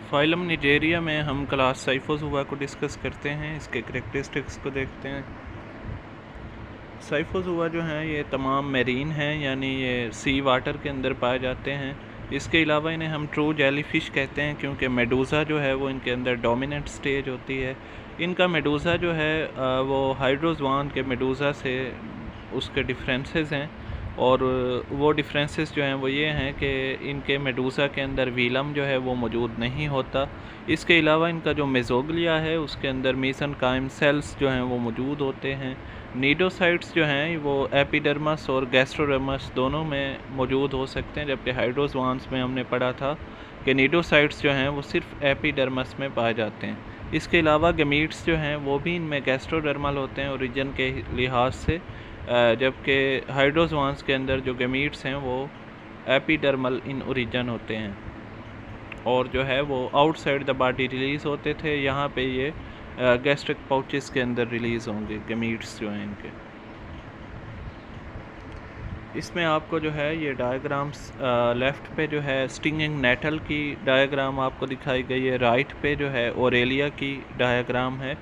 Phylum निजेरिया में हम class साइफोज़ोआ को डिस्कस करते हैं, इसके करेक्टरिस्टिक्स को देखते हैं। साइफोज़ोआ जो हैं ये तमाम मेरीन हैं, यानी ये सी वाटर के अंदर पाए जाते हैं। इसके अलावा इन्हें हम ट्रू जेलीफ़िश कहते हैं, क्योंकि मेडूज़ा जो है वो इनके अंदर डोमिनेंट स्टेज होती है। इनका मेडूज़ा जो है वो हाइड्रोज़ोआन के मेडूज़ा से उसके डिफरेंसेस हैं, और वो डिफरेंसेस जो हैं वो ये हैं कि इनके मेडूज़ा के अंदर वीलम जो है वो मौजूद नहीं होता। इसके अलावा इनका जो मेज़ोग्लिया है उसके अंदर मीसेनकाइम सेल्स जो हैं वो मौजूद होते हैं। नीडोसाइट्स जो हैं वो एपिडर्मस और गैस्ट्रोडर्मस दोनों में मौजूद हो सकते हैं, जबकि हाइड्रोज़ोआन्स में हमने पढ़ा था कि नीडोसाइट्स जो हैं वो सिर्फ एपिडर्मस में पाए जाते हैं। इसके अलावा गमीट्स जो हैं वो भी इनमें गैस्ट्रोडर्मल होते हैं ओरिजिन के लिहाज से, जबकि हाइड्रोज़ोआन्स के अंदर जो गमीट्स हैं वो एपिडर्मल इन ओरिजिन होते हैं, और जो है वो आउटसाइड द बॉडी रिलीज़ होते थे। यहाँ पे ये गैस्ट्रिक पाउचेस के अंदर रिलीज़ होंगे गमीट्स जो हैं इनके। इसमें आपको जो है ये डायग्राम्स लेफ़्ट पे जो है स्टिंगिंग नेटल की डायग्राम आपको दिखाई गई है, राइट पे जो है ओरेलिया की डायग्राम है।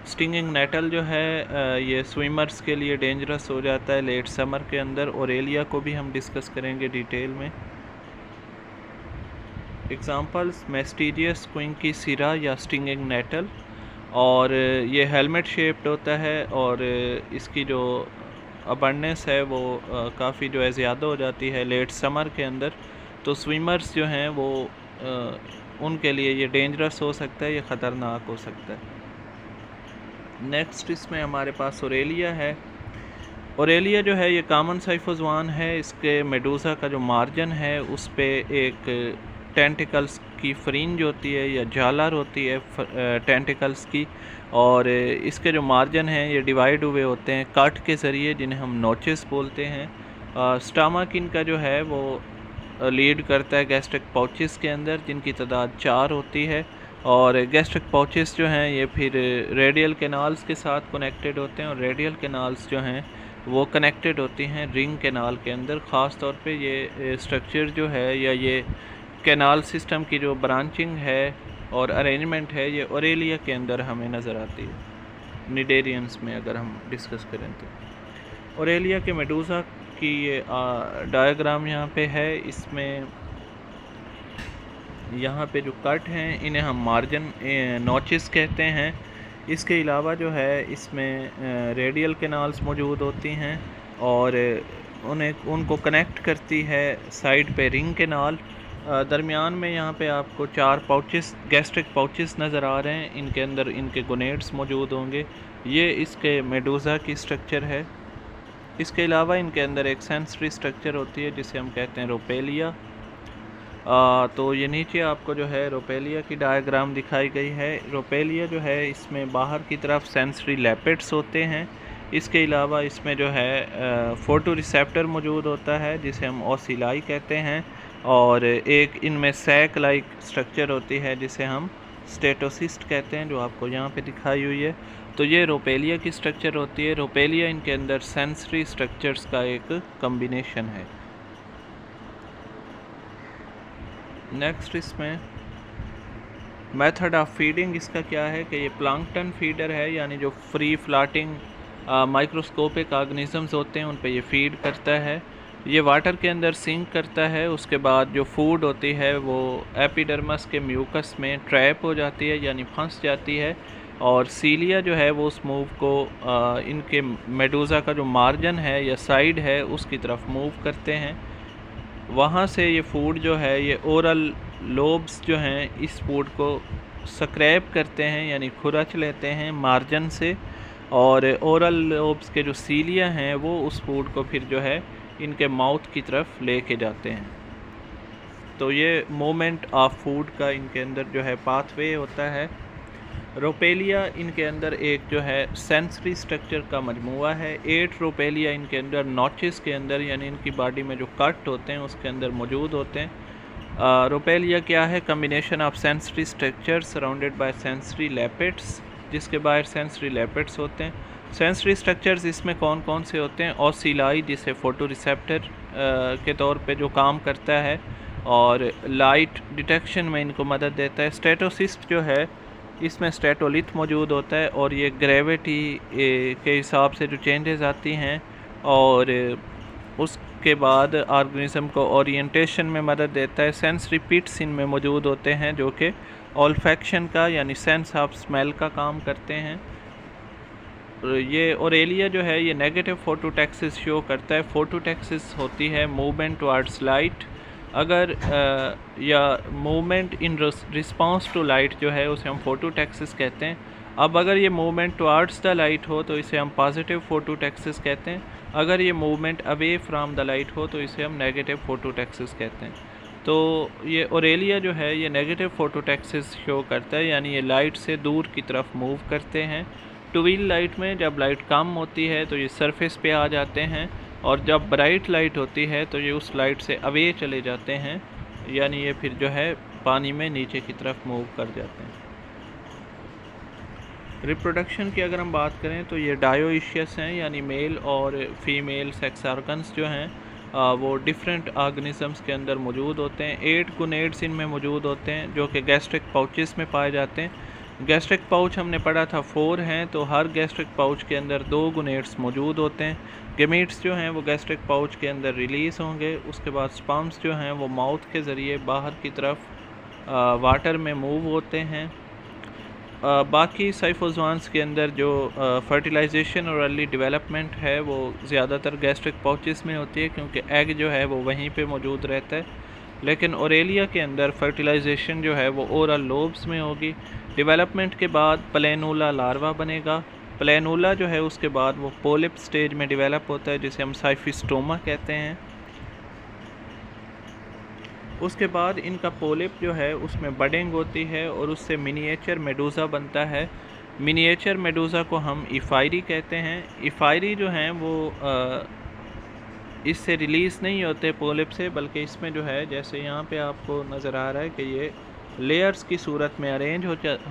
स्टिंगिंग नेटल जो है ये स्विमर्स के लिए डेंजरस हो जाता है लेट समर के अंदर। ओरेलिया को भी हम डिस्कस करेंगे डिटेल में। एग्ज़ाम्पल्स मेस्टीरियस क्विंग की सिरा या स्टिंगिंग नेटल, और ये हेलमेट शेप्ड होता है, और इसकी जो अबंडेंस है वो काफ़ी जो है ज़्यादा हो जाती है लेट समर के अंदर। तो स्विमर्स जो हैं वो उनके लिए ये डेंजरस हो सकता है, ये ख़तरनाक हो सकता है। नेक्स्ट इसमें हमारे पास ओरेलिया है। ओरेलिया जो है ये कॉमन साइफोज़ोआन है। इसके मेडूज़ा का जो मार्जन है उस पे एक टेंटिकल्स की फ्रिंज होती है या झालर होती है टेंटिकल्स की, और इसके जो मार्जन हैं ये डिवाइड हुए होते हैं कट के ज़रिए, जिन्हें हम नोचेस बोलते हैं। स्टमक इनका जो है वो लीड करता है गैस्ट्रिक पाउचेस के अंदर, जिनकी तादाद 4 होती है, और गैस्ट्रिक पाउचेस जो हैं ये फिर रेडियल कैनाल्स के साथ कनेक्टेड होते हैं, और रेडियल कैनाल्स जो हैं वो कनेक्टेड होती हैं रिंग कैनाल के अंदर। ख़ास तौर पे ये स्ट्रक्चर जो है या ये कैनाल सिस्टम की जो ब्रांचिंग है और अरेंजमेंट है ये ओरेलिया के अंदर हमें नज़र आती है। निडेरियंस में अगर हम डिस्कस करें तो ओरेलिया के मेडूज़ा की ये डायग्राम यहाँ पे है। इसमें यहाँ पे जो कट हैं इन्हें हम मार्जिन नॉचेस कहते हैं। इसके अलावा जो है इसमें रेडियल कैनाल्स मौजूद होती हैं, और उनको कनेक्ट करती है साइड पे रिंग कैनाल। दरमियान में यहाँ पे आपको 4 पाउचेस गैस्ट्रिक पाउचेस नज़र आ रहे हैं, इनके अंदर इनके गोनेड्स मौजूद होंगे। ये इसके मेडूज़ा की स्ट्रक्चर है। इसके अलावा इनके अंदर एक सेंसरी स्ट्रक्चर होती है जिसे हम कहते हैं रोपेलिया। तो ये नीचे आपको जो है रोपेलिया की डायग्राम दिखाई गई है। रोपेलिया जो है इसमें बाहर की तरफ सेंसरी लैपेट्स होते हैं। इसके अलावा इसमें जो है फोटो रिसेप्टर मौजूद होता है जिसे हम ओसिलाई कहते हैं, और एक इनमें सैक लाइक स्ट्रक्चर होती है जिसे हम स्टेटोसिस्ट कहते हैं, जो आपको यहाँ पे दिखाई हुई है। तो ये रोपेलिया की स्ट्रक्चर होती है। रोपेलिया इनके अंदर सेंसरी स्ट्रक्चर्स का एक कम्बिनेशन है। नेक्स्ट इसमें मेथड ऑफ फीडिंग इसका क्या है कि ये प्लांक्टन फीडर है, यानी जो फ्री फ्लाटिंग माइक्रोस्कोपिक ऑर्गेनिजम्स होते हैं उन पे ये फीड करता है। ये वाटर के अंदर सिंक करता है, उसके बाद जो फूड होती है वो एपिडर्मस के म्यूकस में ट्रैप हो जाती है, यानी फंस जाती है, और सीलिया जो है वो उस मूव को इनके मेडूज़ा का जो मार्जन है या साइड है उसकी तरफ मूव करते हैं। वहाँ से ये फूड जो है ये ओरल लोब्स जो हैं इस फूड को स्क्रैप करते हैं, यानी खुरच लेते हैं मार्जन से, और ओरल लोब्स के जो सीलिया हैं वो उस फूड को फिर जो है इनके माउथ की तरफ लेके जाते हैं। तो ये मूवमेंट ऑफ फूड का इनके अंदर जो है पाथवे होता है। रोपेलिया इनके अंदर एक जो है सेंसरी स्ट्रक्चर का मजमुआ है। 8 रोपेलिया इनके अंदर नॉचेस के अंदर, यानी इनकी बॉडी में जो कट होते हैं उसके अंदर मौजूद होते हैं। रोपेलिया क्या है? Combination of sensory structure surrounded by sensory lappets, जिसके बाहर सेंसरी लैपेट्स होते हैं। सेंसरी स्ट्रक्चर्स इसमें कौन कौन से होते हैं? ओसिलाई जिसे फोटो रिसेप्टर के तौर पे जो काम करता है, और लाइट डिटेक्शन में इनको मदद देता है। स्टेटोसिस्ट जो है इसमें स्टेटोलिथ मौजूद होता है और ये ग्रेविटी के हिसाब से जो चेंजेस आती हैं और उसके बाद ऑर्गेनिज्म को ओरिएंटेशन में मदद देता है। सेंसरी पिट्स इनमें मौजूद होते हैं जो कि ऑल्फैक्शन का यानी सेंस ऑफ स्मेल का काम करते हैं। ये ओरेलिया जो है ये नेगेटिव फोटोटैक्सिस शो करता है। फोटोटैक्सिस होती है मूवमेंट टुवर्ड्स लाइट, अगर या movement in response to light जो है उसे हम फोटोटैक्सिस कहते हैं। अब अगर ये मूवमेंट टुवर्ड्स द लाइट हो तो इसे हम पॉजिटिव फोटोटैक्सिस कहते हैं, अगर ये movement away from the light हो तो इसे हम नेगेटिव फोटोटैक्सिस कहते हैं। तो ये ओरेलिया जो है ये नेगेटिव फोटोटैक्सिस शो करता है, यानी ये लाइट से दूर की तरफ मूव करते हैं। टूवील लाइट में जब लाइट कम होती है तो ये सरफेस पे आ जाते हैं और जब ब्राइट लाइट होती है तो ये उस लाइट से अवे चले जाते हैं, यानी ये फिर जो है पानी में नीचे की तरफ मूव कर जाते हैं। रिप्रोडक्शन की अगर हम बात करें तो ये डायोइशियस हैं, यानी मेल और फीमेल सेक्स ऑर्गन्स जो हैं वो डिफरेंट ऑर्गेनिजम्स के अंदर मौजूद होते हैं। 8 गुनेड्स इनमें मौजूद होते हैं जो कि गैस्ट्रिक पाउचेस में पाए जाते हैं। गैस्ट्रिक पाउच हमने पढ़ा था 4 हैं, तो हर गैस्ट्रिक पाउच के अंदर 2 गुनेड्स मौजूद होते हैं। गेमीट्स जो हैं वो गैस्ट्रिक पाउच के अंदर रिलीज़ होंगे, उसके बाद स्पर्म्स जो हैं वो माउथ के ज़रिए बाहर की तरफ वाटर में मूव होते हैं। बाकी साइफोजवान्स के अंदर जो फर्टिलाइजेशन और अर्ली डेवलपमेंट है वो ज़्यादातर गैस्ट्रिक पाउचेस में होती है क्योंकि एग जो है वो वहीं पे मौजूद रहता है। लेकिन ओरेलिया के अंदर फर्टिलाइजेशन जो है वो ओरल लोब्स में होगी। डेवलपमेंट के बाद प्लेनूला लार्वा बनेगा। प्लेनूला जो है उसके बाद वो पोलिप स्टेज में डेवलप होता है जिसे हम साइफिस्टोमा कहते हैं। उसके बाद इनका पोलिप जो है उसमें बडिंग होती है और उससे मिनिएचर मेडूज़ा बनता है। मिनिएचर मेडूज़ा को हम इफायरी कहते हैं। इफायरी जो हैं वो इससे रिलीज़ नहीं होते पोलिप से, बल्कि इसमें जो है जैसे यहाँ पे आपको नज़र आ रहा है कि ये लेयर्स की सूरत में अरेंज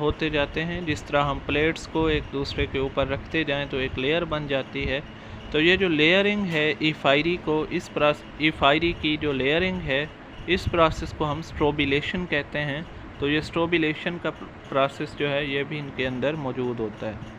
होते जाते हैं। जिस तरह हम प्लेट्स को एक दूसरे के ऊपर रखते जाएं तो एक लेयर बन जाती है। तो ये जो लेयरिंग है इफायरी को, इफायरी की जो लेयरिंग है इस प्रोसेस को हम स्ट्रोबिलेशन कहते हैं। तो ये स्ट्रोबिलेशन का प्रोसेस जो है ये भी इनके अंदर मौजूद होता है।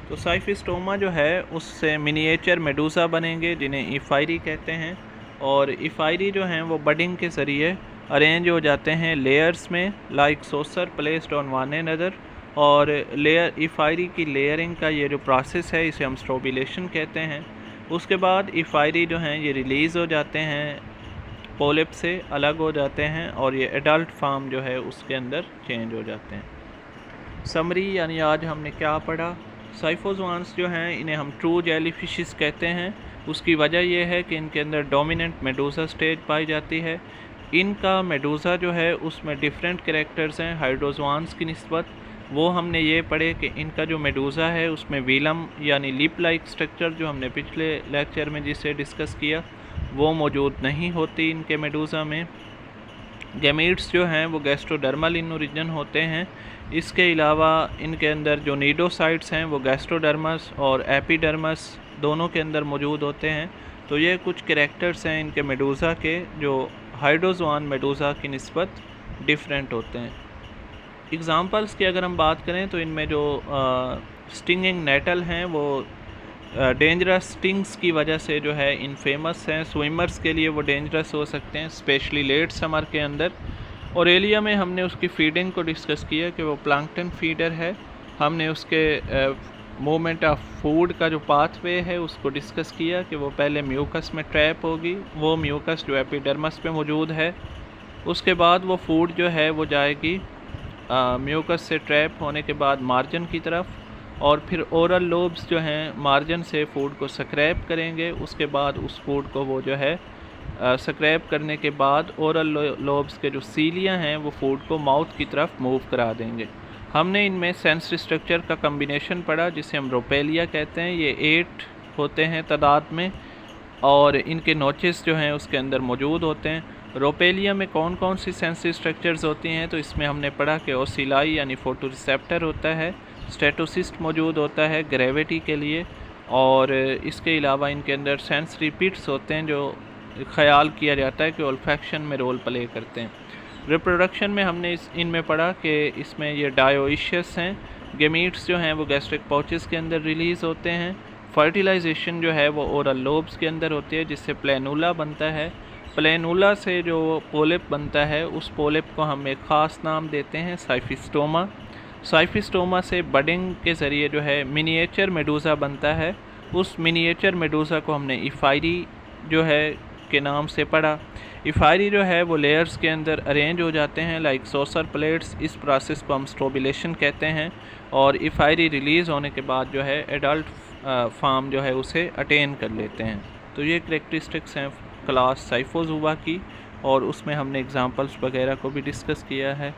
तो साइफिस्टोमा जो है उससे मिनिएचर मेडूज़ा बनेंगे जिन्हें इफायरी कहते हैं, और इफायरी जो हैं वो बडिंग के ज़रिए अरेंज हो जाते हैं लेयर्स में, like saucer placed on one another. और लेयर इफायरी की लेयरिंग का ये जो प्रोसेस है इसे हम स्ट्रोबिलेशन कहते हैं। उसके बाद इफायरी जो हैं ये रिलीज़ हो जाते हैं, पोलिप से अलग हो जाते हैं और ये एडल्ट फॉर्म जो है उसके अंदर चेंज हो जाते हैं। समरी यानी आज हमने क्या पढ़ा, साइफोजवान्स जो हैं इन्हें हम ट्रू जेलीफिशेस कहते हैं। उसकी वजह यह है कि इनके अंदर डोमिनेंट मेडूज़ा स्टेज पाई जाती है। इनका मेडूज़ा जो है उसमें डिफरेंट कैरेक्टर्स हैं हाइड्रोजवान्स की निस्बत। वो हमने ये पढ़े कि इनका जो मेडूज़ा है उसमें वीलम यानी लिप लाइक स्ट्रक्चर जो हमने पिछले लेक्चर में जिसे डिस्कस किया वो मौजूद नहीं होती इनके मेडूज़ा में। गैमीट्स जो हैं वो गैस्ट्रोडर्मल इन ओरिजिन होते हैं। इसके अलावा इनके अंदर जो नीडोसाइट्स हैं वो गैस्ट्रोडर्मस और एपिडर्मस दोनों के अंदर मौजूद होते हैं। तो ये कुछ कैरेक्टर्स हैं इनके मेडूज़ा के जो हाइड्रोजवान मेडूज़ा की निस्बत डिफरेंट होते हैं। एग्ज़ाम्पल्स की अगर हम बात करें तो इनमें जो स्टिंगिंग नेटल हैं वो डेंजरस स्टिंग्स की वजह से जो है इनफेमस हैं। स्विमर्स के लिए वो डेंजरस हो सकते हैं, स्पेशली लेट समर के अंदर। ओरेलिया में हमने उसकी फीडिंग को डिस्कस किया कि वो प्लैंक्टन फीडर है। हमने उसके मूवमेंट ऑफ फूड का जो पाथवे है उसको डिस्कस किया कि वो पहले म्यूकस में ट्रैप होगी, वो म्यूकस जो एपिडर्मस पे मौजूद है। उसके बाद वो फूड जो है वो जाएगी म्यूकस से ट्रैप होने के बाद मार्जिन की तरफ, और फिर ओरल लोब्स जो हैं मार्जिन से फूड को स्क्रैप करेंगे। उसके बाद उस फूड को वो जो है स्क्रैप करने के बाद ओरल लोब्स के जो सीलियाँ हैं वो फूड को माउथ की तरफ मूव करा देंगे। हमने इनमें सेंसरी स्ट्रक्चर का कम्बिनेशन पढ़ा जिसे हम रोपेलिया कहते हैं। ये 8 होते हैं तादाद में और इनके नोचेस जो हैं उसके अंदर मौजूद होते हैं। रोपेलिया में कौन कौन सी सेंसरी स्ट्रक्चर्स होती हैं तो इसमें हमने पढ़ा कि ओसिलाई यानी फोटो रिसेप्टर होता है, स्टेटोसिस्ट मौजूद होता है ग्रेविटी के लिए, और इसके अलावा इनके अंदर सेंस रिपीट्स होते हैं जो ख्याल किया जाता है कि ओल्फैक्शन में रोल प्ले करते हैं। रिप्रोडक्शन में हमने इनमें पढ़ा कि इसमें ये डायोइशियस हैं, गेमीट्स जो हैं वो गैस्ट्रिक पाउचेस के अंदर रिलीज़ होते हैं। फर्टिलाइजेशन जो है वो ओरल लोब्स के अंदर होती है जिससे प्लेनुला बनता है। प्लेनुला से जो पोलिप बनता है उस पोलिप को हम एक ख़ास नाम देते हैं साइफिस्टोमा। साइफिस्टोमा से बडिंग के ज़रिए जो है मिनिएचर मेडूज़ा बनता है। उस मिनिएचर मेडूज़ा को हमने इफायरी जो है के नाम से पढ़ा। इफायरी जो है वो लेयर्स के अंदर अरेंज हो जाते हैं लाइक सोसर प्लेट्स। इस प्रोसेस को हम स्ट्रोबिलेशन कहते हैं। और इफायरी रिलीज़ होने के बाद जो है एडल्ट फार्म जो है उसे अटेन कर लेते हैं। तो ये करेक्टरिस्टिक्स हैं क्लास साइफोज़ोआ की, और उसमें हमने एग्जांपल्स वगैरह को भी डिस्कस किया है।